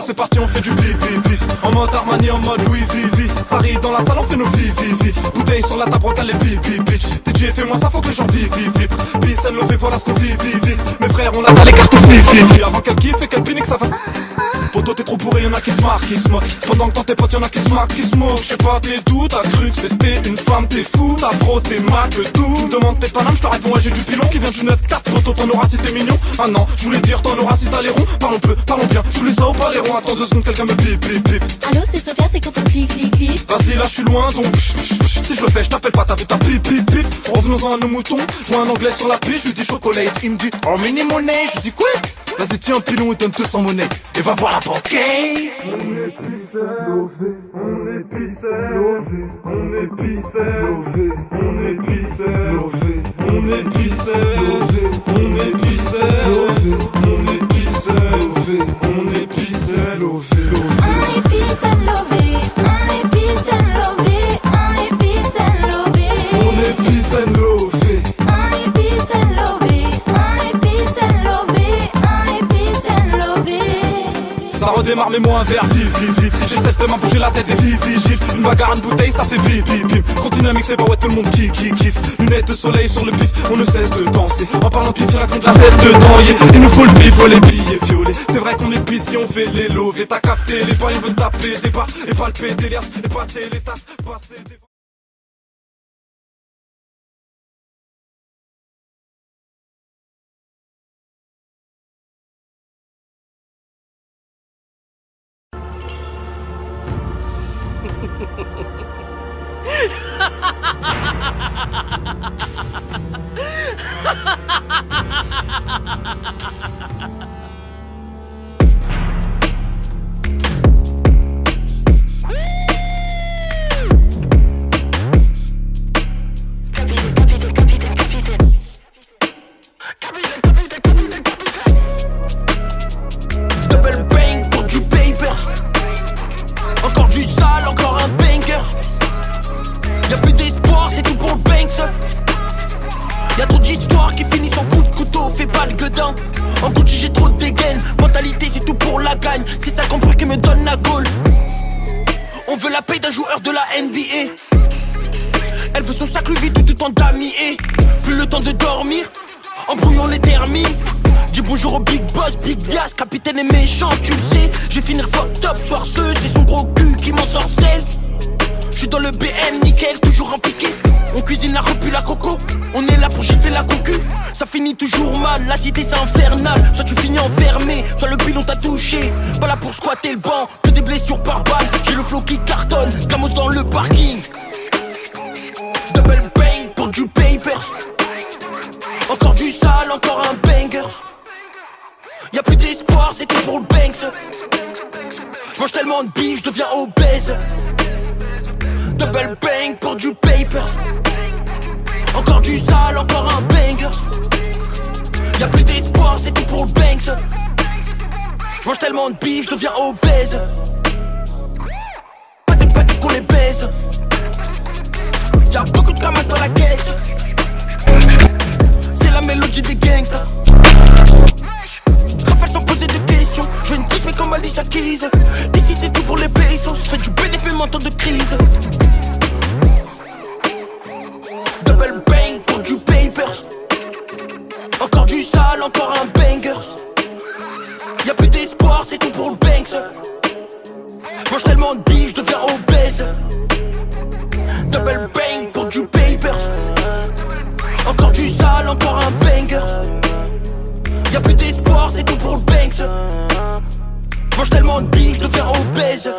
c'est parti, on fait du bif bif bif. En mode Armani, en mode Louis Vivi. Ça rit dans la salle, on fait nos vivi. Bouteille sur la table, regarde les pipi bitch. DJ fais-moi ça, faut que les gens vivent. Peace and love, voilà ce qu'on vit. Mes frères, on a les cartes vivi. Avant qu'elle kiffe et qu'elle pinique, ça va. Poto t'es trop bourré, y'en a qui se marquent, qui se moquent. Pendant que dans tes potes y'en a qui se marquent, qui se moquent. J'sais pas t'es d'où, t'as cru que c'était une femme, t'es fou. T'as bro, t'es mal que tout. Tu me demandes tes panames, j'te réponds ouais j'ai du pilon qui vient du 9-4. Poto t'en auras si t'es mignon. Ah non, j'voulais dire t'en auras si t'as les ronds. Parlons peu, parlons bien, j'voulais ça ou pas les ronds. Attends 2 secondes, quelqu'un me bip. Allô c'est Sophia, c'est quand on clic. Vas-y là j'suis loin donc si je le fais, j't'appelle pas, t'as vu ta pip. Revenons-en à nos moutons. Je vois un anglais sur la piste, j'lui dis chocolate. Il me dit oh mini monnaie, je dis quoi? Vas-y tiens un pilon et donne 200 monnaies. Et va voir la banque. On est pissé, lové, on est pissé, lové, on est pissé, lové, on est pissé, lové, on est pissé, lové, on est pissé, lové, on est pissé, lové, on est pissé, lové, On est peace and lové, on est peace and lové, on est peace and lové. on est pissé, lové. On est peace and lové, on est peace and lové, on est peace and lové. Ça redémarre mais moi un verre vite. J'essaie de bouger la tête et vigile. Une bagarre, une bouteille, ça fait bim. Continue à mixer, bah ouais tout le monde qui kiffe. Lunettes de soleil sur le pif, on ne cesse de danser. En parlant pif, y'a la compte la cesse dedans, yeah. Il nous faut le pif, faut les billets violets. C'est vrai qu'on est pisse si on fait les lovés. T'as capté, les pas, il veut taper des bas. Et palper des liasses, et pâter les tasses. Passer des... Double bang pour du paper. Encore du sale, encore un banger. Y'a plus d'espoir, c'est tout pour le Banks. Y'a trop d'histoires qui finissent en coup de couteau, fais pas le gueudin. En Gucci j'ai trop de dégaine, mentalité c'est tout pour la gagne. C'est ça qu'on peut qui me donne la gaule. On veut la paye d'un joueur de la NBA. Elle veut son sac Louis Vuitton tout en damier. Plus le temps de dormir, embrouillons les termines. Dis bonjour au big boss, big gas, capitaine est méchant, tu le sais. Je vais finir fucked up, soirceux, c'est son gros cul qui m'ensorcelle. J'suis dans le BM, nickel, toujours impliqué. On cuisine la repu, la coco. On est là pour gifler la concu. Ça finit toujours mal, la cité c'est infernal. Soit tu finis enfermé, soit le pilon t'a touché. Pas là pour squatter le banc, que des blessures par balle. J'ai le flow qui cartonne, Camos dans le parking. Double bang pour du papers. Encore du sale, encore un banger. Y'a plus d'espoir, c'est tout pour le Banks. J'mange tellement de bif, j'deviens obèse. Double bang pour du paper. Encore du sale, encore un banger. Y'a plus d'espoir, c'est tout pour le Banks. J'mange tellement de bif, j'deviens obèse. Pas de panique, on les baise. Y'a beaucoup de camas dans la caisse. C'est la mélodie des gangsters. Rafale sans poser de questions. Je veux une kiss mais comme Alicia Keys. Ici c'est tout pour les pesos. J'fais du bénéfice en temps de crise. Double bang pour du papers. Encore du sale, encore un banger. Y'a plus d'espoir, c'est tout pour le Banks. Mange tellement de bif, j'deviens obèse. Double bang pour du papers. Encore du sale, encore un banger. Y'a plus d'espoir, c'est tout pour le Banks. Mange tellement de bif, j'deviens obèse.